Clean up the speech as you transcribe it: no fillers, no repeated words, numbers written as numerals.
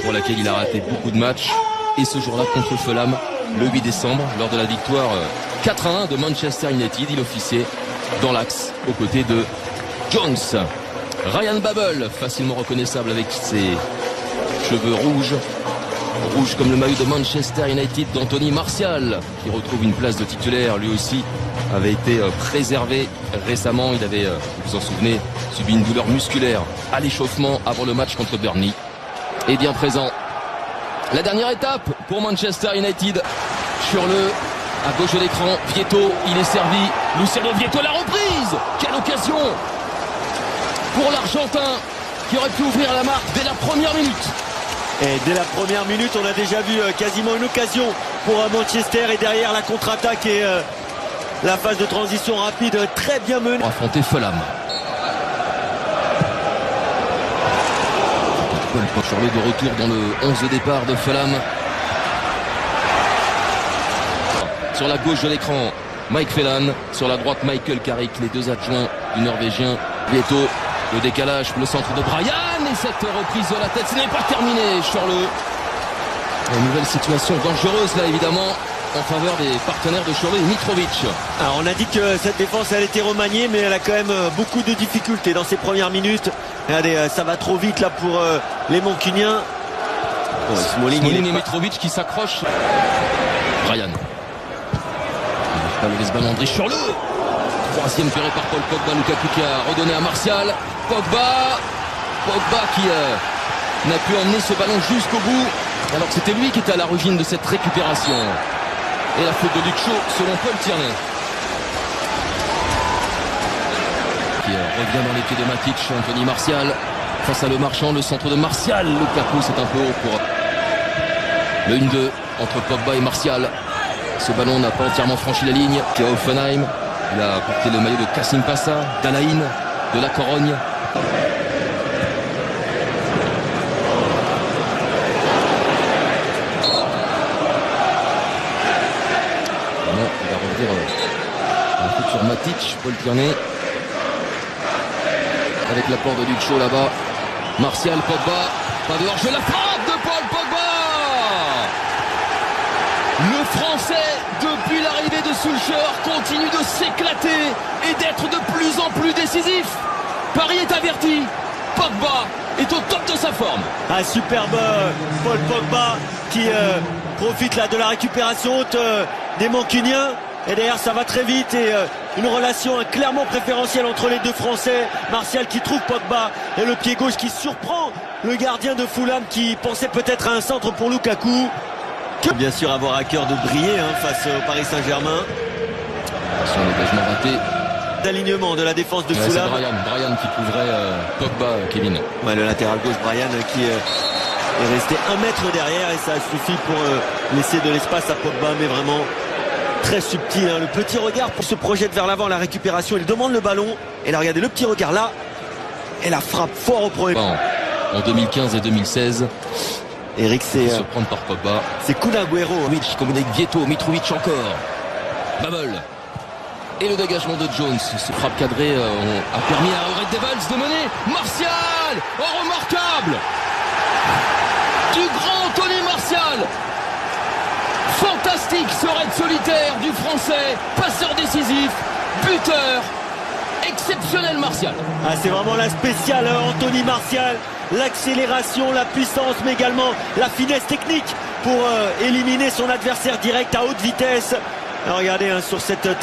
Pour laquelle il a raté beaucoup de matchs, et ce jour-là contre Fulham le 8 décembre lors de la victoire 4-1 de Manchester United, il officiait dans l'axe aux côtés de Jones. Ryan Babel, facilement reconnaissable avec ses cheveux rouges comme le maillot de Manchester United d'Anthony Martial, qui retrouve une place de titulaire. Lui aussi avait été préservé récemment, il avait, vous vous en souvenez, subi une douleur musculaire à l'échauffement avant le match contre Burnley. Et bien présent. La dernière étape pour Manchester United. Sur à gauche de l'écran, Vietto, il est servi. Luciano Vietto, la reprise. Quelle occasion pour l'Argentin qui aurait pu ouvrir la marque dès la première minute. Et dès la première minute, on a déjà vu quasiment une occasion pour Manchester. Et derrière la contre-attaque et la phase de transition rapide très bien menée. Pour affronter Fulham. Charlet de retour dans le 11 de départ de Fulham. Sur la gauche de l'écran, Mike Phelan. Sur la droite, Michael Carrick, les deux adjoints du Norvégien. Vietto, le décalage pour le centre de Bryan. Et cette reprise de la tête, ce n'est pas terminé, Charlet. Une nouvelle situation dangereuse là, évidemment, en faveur des partenaires de Charlet, Mitrovic. Alors on a dit que cette défense elle était remaniée, mais elle a quand même beaucoup de difficultés dans ses premières minutes. Regardez, ça va trop vite là pour les Mancuniens. Smalling et Mitrovic qui s'accrochent. Bryan. Le laisse-ballon André Charlet. Troisième tiré par Paul Pogba. Lukaku qui a redonné à Martial. Pogba qui n'a pu emmener ce ballon jusqu'au bout, alors que c'était lui qui était à l'origine de cette récupération. Et la faute de Luke Shaw selon Paul Tierney. Qui revient dans les pieds de Matic. Anthony Martial face à Le Marchand, le centre de Martial. Lukaku, c'est un peu haut pour le 1-2 entre Pogba et Martial. Ce ballon n'a pas entièrement franchi la ligne. Qui est Hoffenheim. Il a porté le maillot de Kassim Passa, d'Alain, de la Corogne. Il va revenir un coup sur Matic, Paul Tierney. Avec l'apport de Luke Shaw là-bas. Martial, Pogba, pas de hors-jeu, la frappe de Paul Pogba. Le Français, depuis l'arrivée de Solskjaer, continue de s'éclater et d'être de plus en plus décisif. Paris est averti. Pogba est au top de sa forme. Un superbe Paul Pogba qui profite là de la récupération haute des Mancuniens. Et derrière ça va très vite et une relation clairement préférentielle entre les deux Français. Martial qui trouve Pogba et le pied gauche qui surprend le gardien de Fulham qui pensait peut-être à un centre pour Lukaku. Bien sûr avoir à cœur de briller face au Paris Saint-Germain. Son engagement raté. D'alignement de la défense de Fulham. C'est Bryan qui couvrait Pogba, Kevin. Ouais, le latéral gauche Bryan qui est resté 1 mètre derrière et ça suffit pour laisser de l'espace à Pogba, mais vraiment très subtil, le petit regard pour se projeter vers l'avant, la récupération, il demande le ballon et là regardez le petit regard là et la frappe fort au premier. En 2015 et 2016 Eric c'est surprendre par Pogba. C'est Kun Agüero. Mitrovic comme avec Vietto, Mitrovic encore. Babel. Et le dégagement de Jones. Ce frappe cadré a permis à Red Devils de mener. Martial. Oh, remarquable. Du grand Anthony Martial. Fantastique ce raid solitaire du Français. Passeur décisif. Buteur. Exceptionnel Martial. Ah, c'est vraiment la spéciale Anthony Martial. L'accélération, la puissance, mais également la finesse technique pour éliminer son adversaire direct à haute vitesse. Alors regardez sur cette